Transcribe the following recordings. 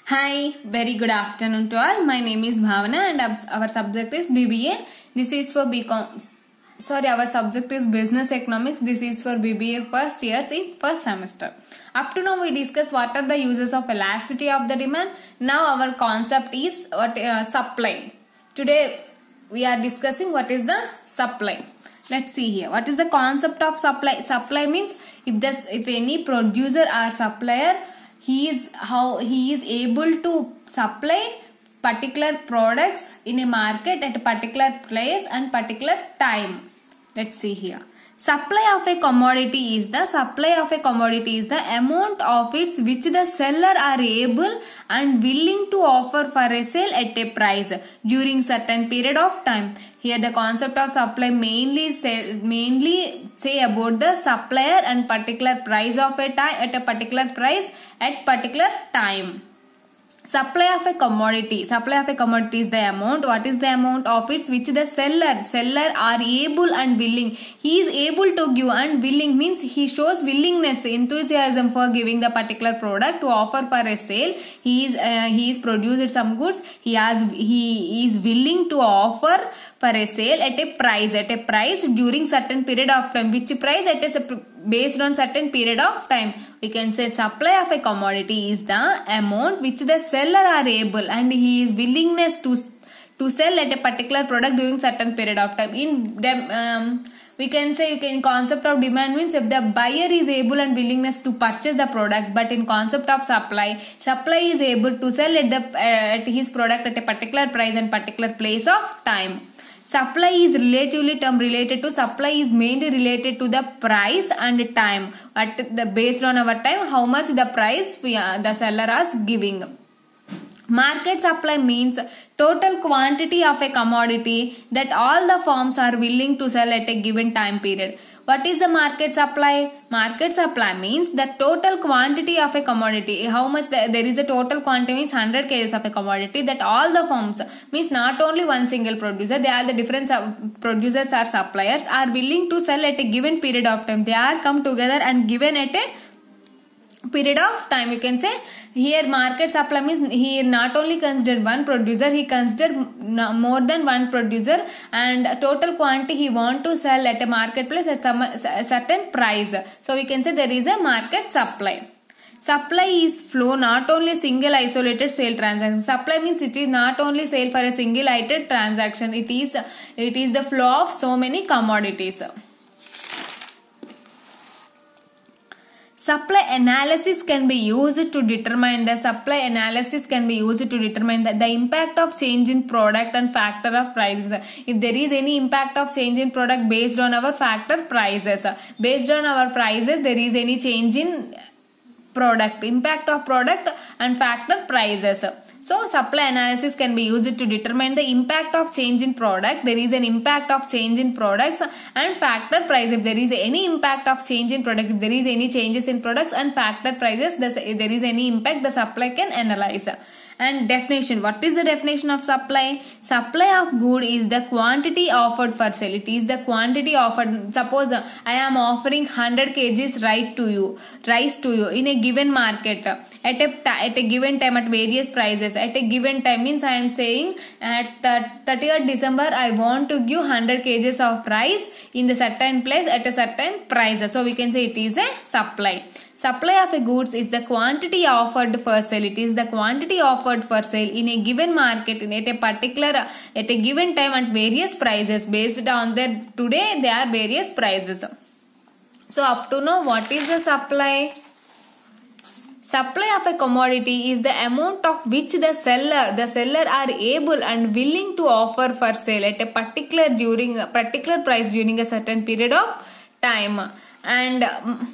Hi, very good afternoon to all. My name is Bhavana and our subject is BBA. This is for BCom. Sorry, our subject is Business Economics. This is for BBA first years in first semester. Up to now we discuss what are the uses of elasticity of the demand. Now our concept is supply. Today we are discussing what is the supply. Let's see here. What is the concept of supply? Supply means if any producer or supplier he is able to supply particular products in a market at a particular place and particular time. Let's see here. Supply of a commodity is the amount of it which the seller are able and willing to offer for a sale at a price during certain period of time. Here the concept of supply mainly say about the supplier and particular price of a time at a particular price at particular time. Supply of a commodity is the amount. What is the amount of it which the seller are able and willing. He is able to give, and willing means he shows willingness, enthusiasm for giving the particular product to offer for a sale. He is produced some goods. He is willing to offer for a sale at a price during certain period of time. Which price? Based on certain period of time. We can say supply of a commodity is the amount which the seller are able and he is willingness to sell at a particular product during certain period of time. We can say concept of demand means if the buyer is able and willingness to purchase the product, but in concept of supply is able to sell at his product at a particular price and particular place of time. Supply is relatively term related to supply is mainly related to the price and time. Based on our time, how much the price the seller is giving. Market supply means total quantity of a commodity that all the firms are willing to sell at a given time period. What is the market supply? Market supply means the total quantity of a commodity. How much there is a total quantity means 100 kgs of a commodity that all the firms means not only one single producer, they are the different producers or suppliers are willing to sell at a given period of time. They are come together and given at a period of time. You can say here market supply means he not only considered one producer, he considered more than one producer and total quantity he want to sell at a marketplace at a certain price. So we can say there is a market supply. Supply is flow, not only single isolated sale transaction. Supply means it is not only sale for a single item transaction. It is the flow of so many commodities. Supply analysis can be used to determine the impact of change in product and factor of prices. If there is any impact of change in product based on our factor prices, based on our prices there is any change in product, impact of product and factor prices. So supply analysis can be used to determine the impact of change in product. There is an impact of change in products and factor price. If there is any impact of change in product, if there is any changes in products and factor prices, there is any impact, the supply can analyze. And definition. What is the definition of supply? Supply of good is the quantity offered for sale. It is the quantity offered. Suppose I am offering 100 kgs rice to you in a given market at a given time at various prices. At a given time means I am saying at 30th December I want to give 100 kgs of rice in the certain place at a certain price. So we can say it is a supply. Supply of a goods is the quantity offered for sale. It is the quantity offered for sale in a given market at a given time at various prices. Based on today there are various prices. So up to now what is the supply? Supply of a commodity is the amount of which the seller are able and willing to offer for sale at a particular price during a certain period of time. And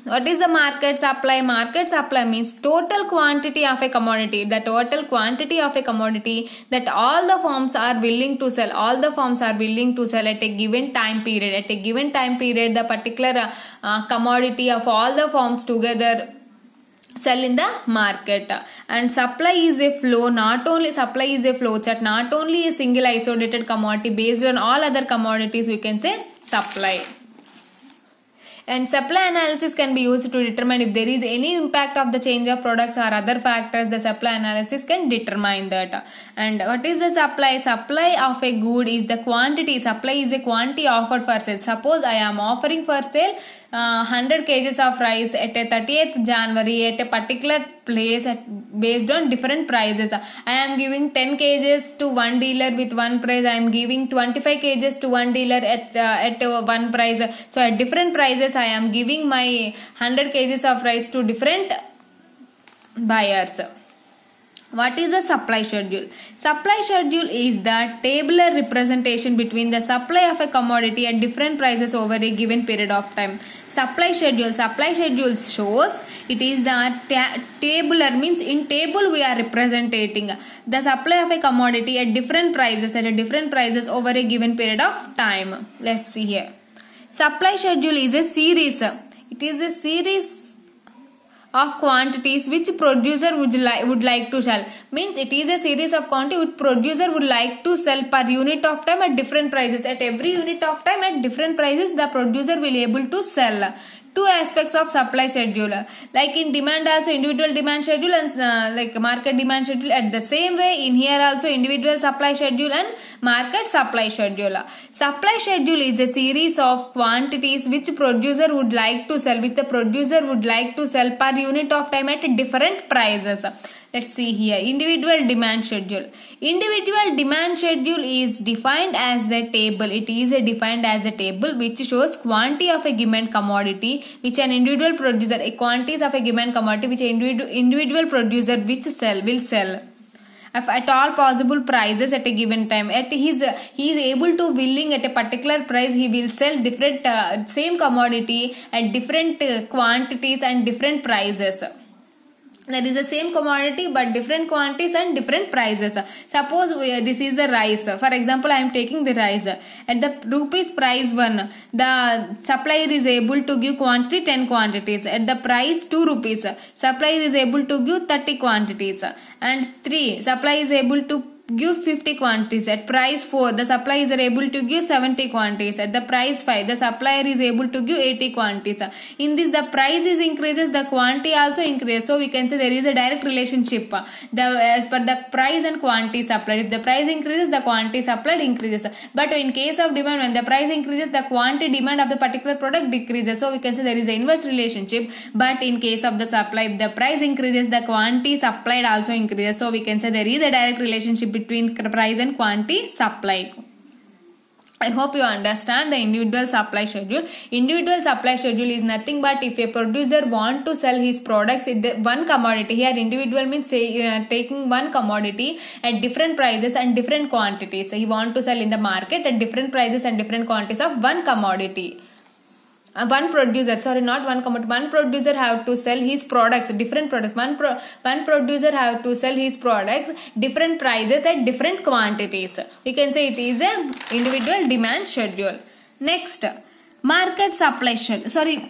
what is the market supply? Market supply means total quantity of a commodity. The total quantity of a commodity that all the firms are willing to sell. All the firms are willing to sell at a given time period. At a given time period, the particular commodity of all the firms together sell in the market. And supply is a flow. Supply is a flow chart. Not only a single isolated commodity based on all other commodities. We can say supply. And supply analysis can be used to determine if there is any impact of the change of products or other factors. The supply analysis can determine that. And what is the supply? Supply of a good is the quantity. Supply is a quantity offered for sale. Suppose I am offering for sale 100 kgs of rice at a 30th January at a particular place based on different prices. I am giving 10 kgs to one dealer with one price. I am giving 25 kgs to one dealer at one price. So at different prices I am giving my 100 kgs of rice to different buyers. What is the supply schedule? Supply schedule is the tabular representation between the supply of a commodity at different prices over a given period of time. Supply schedule shows it is the tabular, means in table we are representing the supply of a commodity at different prices over a given period of time. Let's see here. Supply schedule is a series. It is a series of quantities which producer would like to sell. Means it is a series of quantity which producer would like to sell per unit of time at different prices. At every unit of time at different prices the producer will able to sell. Two aspects of supply schedule, like in demand also individual demand schedule and like market demand schedule. At the same way in here also individual supply schedule and market supply schedule. Supply schedule is a series of quantities which producer would like to sell, with the producer would like to sell per unit of time at different prices. Let's see here. Individual demand schedule. Individual demand schedule is defined as a table. It is defined as a table which shows quantity of a given commodity which an individual producer, quantities of a given commodity which an individual producer will sell at all possible prices at a given time. He is able to willing at a particular price, he will sell different same commodity at different quantities and different prices. There is the same commodity but different quantities and different prices. Suppose this is the rice. For example, I am taking the rice. At the rupees price 1, the supplier is able to give quantity 10 quantities. At the price 2 rupees, supplier is able to give 30 quantities. And 3, supplier is able to give 50 quantities. At price 4, the supplier is able to give 70 quantities. At the price 5, the supplier is able to give 80 quantities. In this, the price is increases, the quantity also increases. So we can say there is a direct relationship as per the price and quantity supplied. If the price increases, the quantity supplied increases. But in case of demand, when the price increases, the quantity demand of the particular product decreases. So we can say there is an inverse relationship. But in case of the supply, if the price increases, the quantity supplied also increases. So we can say there is a direct relationship between price and quantity supplied. I hope you understand the individual supply schedule. Individual supply schedule is nothing but if a producer want to sell his products in one commodity. Here individual means taking one commodity at different prices and different quantities. So he want to sell in the market at different prices and different quantities of one commodity. One producer have to sell his products, different products. One producer have to sell his products different prices at different quantities. We can say it is a individual demand schedule. Next, market supply schedule.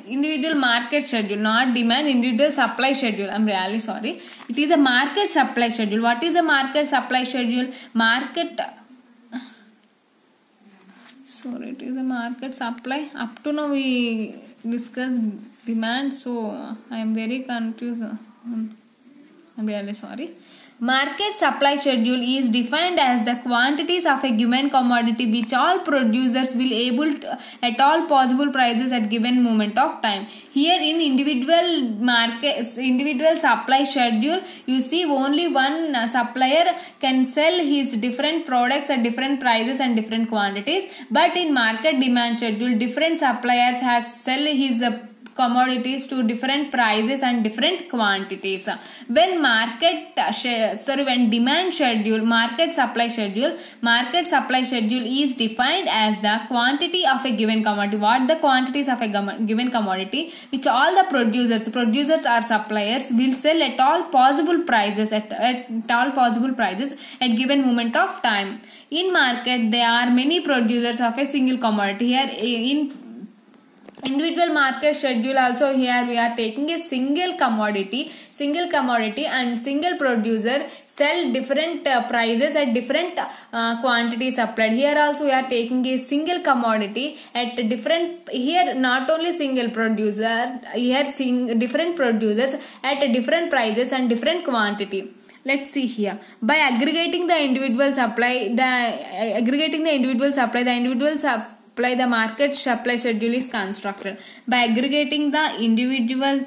Individual market schedule, not demand, individual supply schedule. I'm really sorry. It is a market supply schedule. What is a market supply schedule? It is a market supply. Up to now we discussed demand, so I am very confused. I'm really sorry. Market supply schedule is defined as the quantities of a given commodity which all producers will able to, at all possible prices at given moment of time. Here in individual supply schedule, you see only one supplier can sell his different products at different prices and different quantities. But in market demand schedule, different suppliers has sell his commodities to different prices and different quantities. When market supply schedule is defined as the quantity of a given commodity. What the quantities of a given commodity which all the producers or suppliers will sell at all possible prices at given moment of time. In market there are many producers of a single commodity. Here Individual market schedule also, here we are taking a single commodity and single producer sell different prices at different quantities supplied. Here also we are taking a single commodity at different, here not only single producer, here different producers at different prices and different quantity. Let's see here. By aggregating the individual supply, the market supply schedule is constructed. By aggregating the individual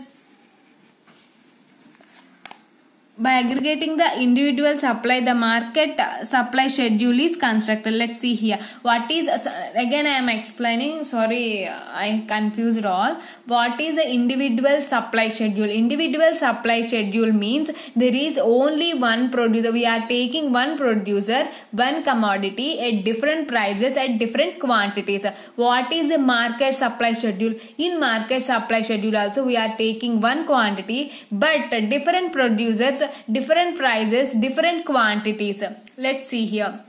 supply, the market supply schedule is constructed. Let's see here. What is, again I am explaining, sorry I confused all. What is the individual supply schedule? Individual supply schedule means there is only one producer. We are taking one producer, one commodity at different prices at different quantities. What is the market supply schedule? In market supply schedule also we are taking one quantity but different producers, different prices, different quantities. Let's see here.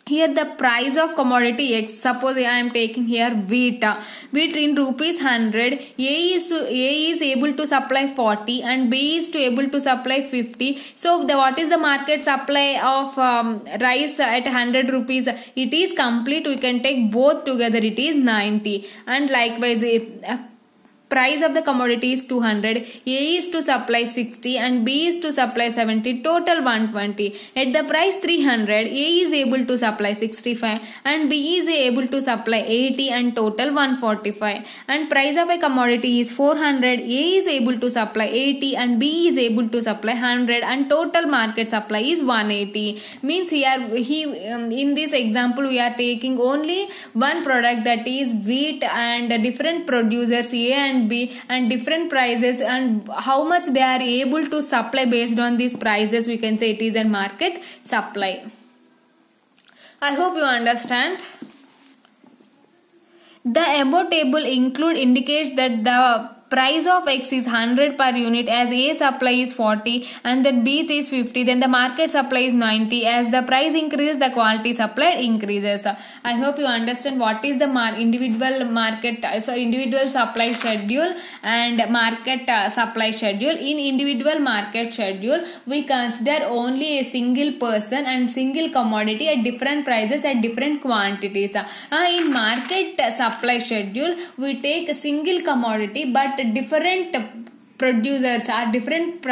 Here the price of commodity X, suppose I am taking here wheat in rupees 100. A is able to supply 40 and B is able to supply 50. So what is the market supply of rice at 100 rupees? It is complete. We can take both together. It is 90. And likewise, if price of the commodity is 200, A is to supply 60 and B is to supply 70, total 120. At the price 300, A is able to supply 65 and B is able to supply 80 and total 145. And price of a commodity is 400, A is able to supply 80 and B is able to supply 100 and total market supply is 180. Means here in this example we are taking only one product, that is wheat, and different producers A and B and different prices and how much they are able to supply. Based on these prices we can say it is a market supply. I hope you understand. The above table indicates that the price of X is 100 per unit as A supply is 40 and then B is 50, then the market supply is 90. As the price increases, the quality supplied increases. I hope you understand what is the individual supply schedule and market supply schedule. In individual market schedule, we consider only a single person and single commodity at different prices at different quantities. In market supply schedule, we take a single commodity but different producers are different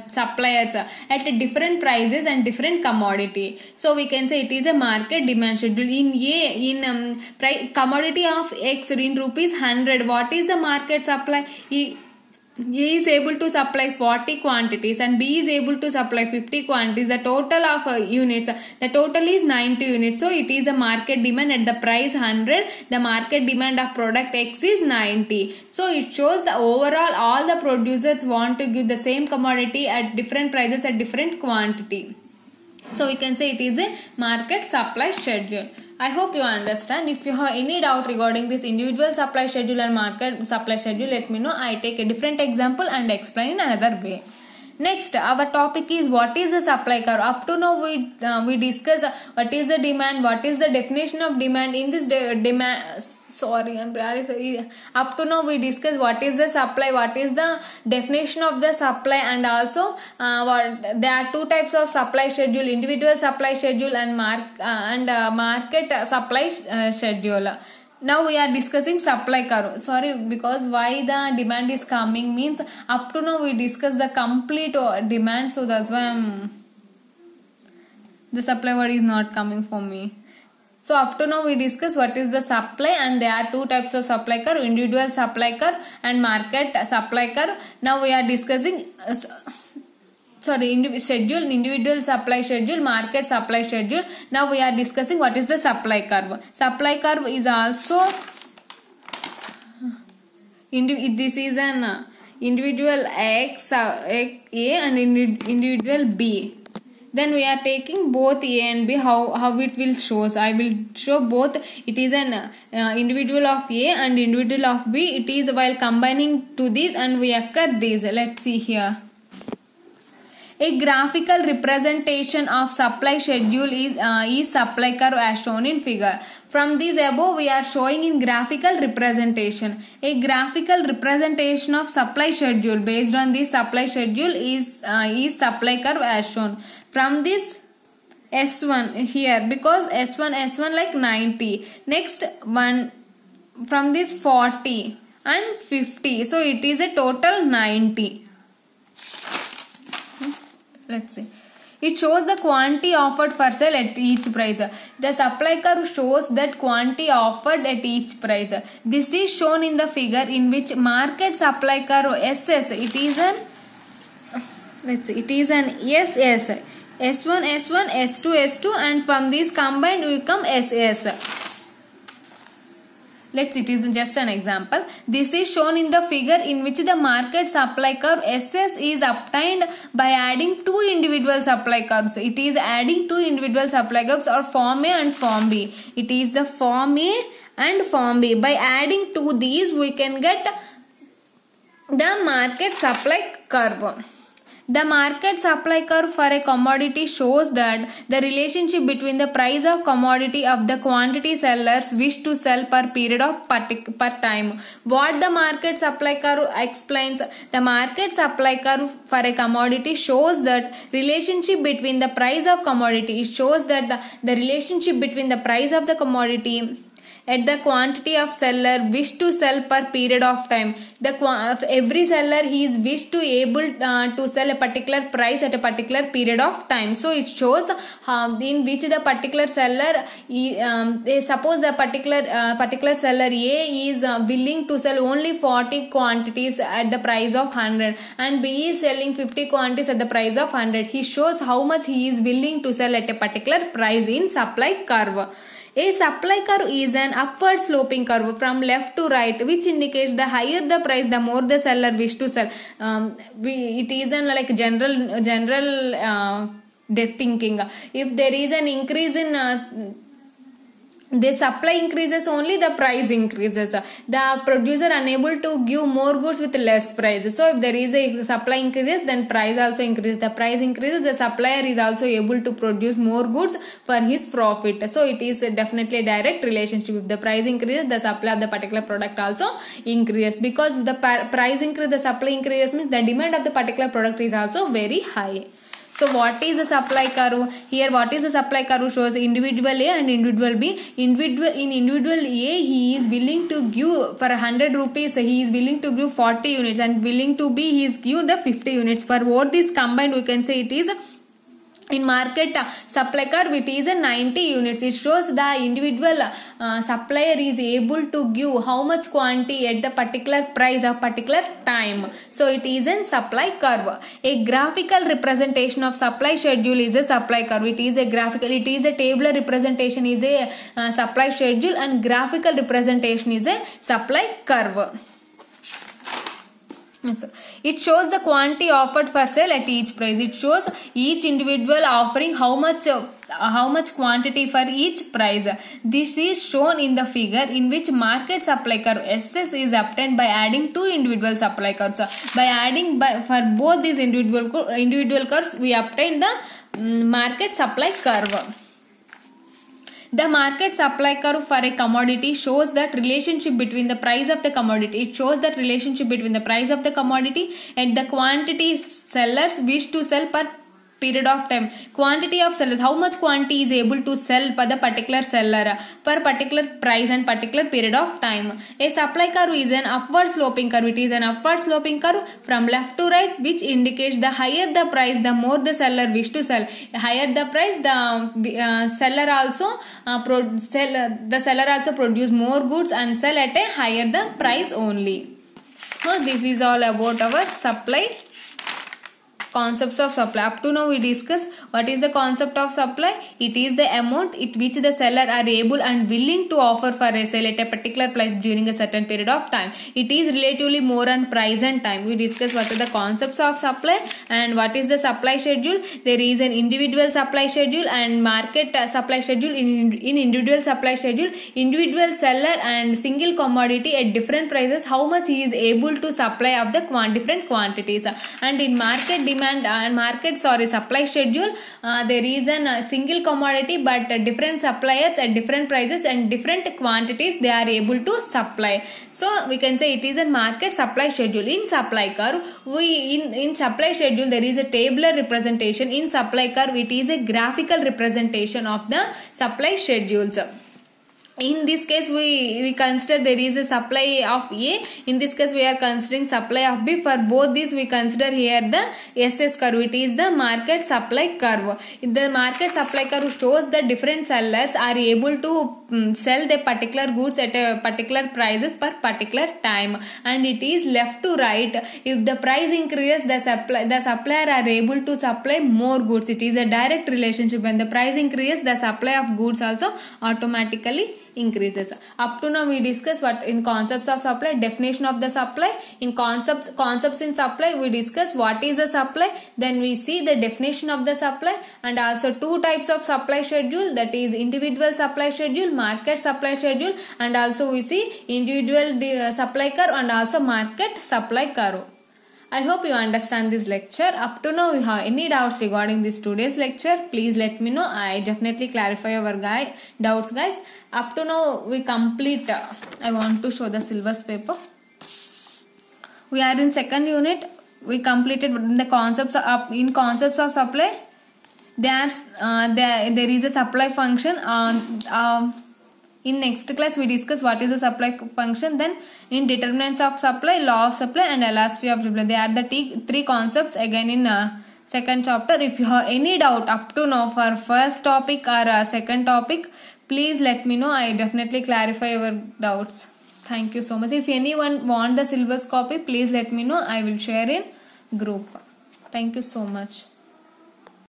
suppliers at different prices and different commodity. So we can say it is a market demand schedule. In commodity of X in rupees 100, what is the market supply? A is able to supply 40 quantities and B is able to supply 50 quantities. The total of units, the total is 90 units. So it is the market demand at the price 100. The market demand of product X is 90. So it shows the overall all the producers want to give the same commodity at different prices at different quantity. So we can say it is a market supply schedule. I hope you understand. If you have any doubt regarding this individual supply schedule and market supply schedule, let me know. I take a different example and explain in another way. Next, our topic is what is the supply curve. Up to now we discuss what is the demand, what is the definition of demand. In this demand, sorry, I'm really sorry. Up to now we discuss what is the supply, what is the definition of the supply, and also there are two types of supply schedule: individual supply schedule and market supply schedule. Now we are discussing supply curve. Sorry, because why the demand is coming means up to now we discuss the complete demand, so that's why the supply word is not coming for me. So up to now we discuss what is the supply, and there are two types of supply curve: individual supply curve and market supply curve. Now we are discussing individual supply schedule, market supply schedule. Now we are discussing what is the supply curve. Supply curve is also this is an individual X A and individual B. Then we are taking both A and B. How it will show? So I will show both. It is an individual of A and individual of B. It is while combining to these and we occur these. Let's see here. A graphical representation of supply schedule is supply curve as shown in figure. From this above, we are showing in graphical representation. A graphical representation of supply schedule based on this supply schedule is supply curve as shown. From this S1 here, because S1 like 90. Next one from this 40 and 50. So it is a total 90. Let's see. It shows the quantity offered for sale at each price. The supply curve shows that quantity offered at each price. This is shown in the figure in which market supply curve SS. It is an SS. S1, S2, S2, and from these combined we come SS. It is just an example. This is shown in the figure in which the market supply curve SS is obtained by adding two individual supply curves. It is adding two individual supply curves or form A and form B. It is the form A and form B. By adding to these we can get the market supply curve. The market supply curve for a commodity shows that the relationship between the price of commodity of the quantity sellers wish to sell per period of per time. What the market supply curve explains? The market supply curve for a commodity shows that relationship between the price of commodity. It shows that the relationship between the price of the commodity at the quantity of seller wish to sell per period of time. Every seller he is wish to able to sell a particular price at a particular period of time. So it shows in which the particular seller suppose the particular seller A is willing to sell only 40 quantities at the price of 100 and B is selling 50 quantities at the price of 100. He shows how much he is willing to sell at a particular price in supply curve. A supply curve is an upward sloping curve from left to right, which indicates the higher the price, the more the seller wish to sell. It is an like general thinking. If there is an increase in the supply increases, only the price increases. The producer unable to give more goods with less price. So if there is a supply increases, then price also increases. The price increases, the supplier is also able to produce more goods for his profit. So it is definitely a direct relationship. If the price increases, the supply of the particular product also increases. Because the price increase, the supply increases means the demand of the particular product is also very high. So what is the supply curve? Here what is the supply curve shows individual A and individual B. In individual A he is willing to give for 100 rupees he is willing to give 40 units and willing to B he is give the 50 units. For both these combined we can say it is in market supply curve it is a 90 units. It shows the individual supplier is able to give how much quantity at the particular price of particular time. So it is in supply curve. A graphical representation of supply schedule is a supply curve. It is a graphical, it is a tabular representation is a supply schedule and graphical representation is a supply curve. It shows the quantity offered for sale at each price. It shows each individual offering how much quantity for each price. This is shown in the figure in which market supply curve SS is obtained by adding two individual supply curves. By adding for both these individual curves we obtain the market supply curve. The market supply curve for a commodity shows that relationship between the price of the commodity. It shows that relationship between the price of the commodity and the quantity sellers wish to sell per period of time. Quantity of sellers, how much quantity is able to sell per the particular seller per particular price and particular period of time. A supply curve is an upward sloping curve. It is an upward sloping curve from left to right, which indicates the higher the price, the more the seller wish to sell. The higher the price, the seller also produce more goods and sell at a higher the price only. So this is all about our supply. Concepts of supply. Up to now we discuss what is the concept of supply. It is the amount at which the seller are able and willing to offer for a sale at a particular price during a certain period of time. It is relatively more on price and time. We discuss what are the concepts of supply and what is the supply schedule. There is an individual supply schedule and market supply schedule. In individual supply schedule, individual seller and single commodity at different prices, how much he is able to supply of the different quantities. And in market demand supply schedule. There is a single commodity but different suppliers at different prices and different quantities they are able to supply. So we can say it is a market supply schedule. In supply curve, in supply schedule there is a tabular representation. In supply curve it is a graphical representation of the supply schedules. In this case we consider there is a supply of A. In this case we are considering supply of B. For both these we consider here the SS curve. It is the market supply curve. The market supply curve shows that different sellers are able to sell the particular goods at a particular prices per particular time, and it is left to right. If the price increases, the supplier are able to supply more goods. It is a direct relationship. When the price increases, the supply of goods also automatically increases. Up to now we discuss what in concepts of supply, definition of the supply. In concepts in supply we discuss what is a supply, then we see the definition of the supply, and also two types of supply schedule, that is individual supply schedule, market supply schedule, and also we see individual supply curve and also market supply curve. I hope you understand this lecture. Up to now, if you have any doubts regarding this today's lecture, please let me know. I definitely clarify your doubts, guys. Up to now, we complete. I want to show the syllabus paper. We are in second unit. We completed the concepts of supply. There is a supply function. In next class we discuss what is the supply function, then in determinants of supply, law of supply and elasticity of supply. They are the three concepts again in second chapter. If you have any doubt up to now for first topic or second topic, please let me know. I definitely clarify your doubts. Thank you so much. If anyone want the syllabus copy, please let me know. I will share in group. Thank you so much.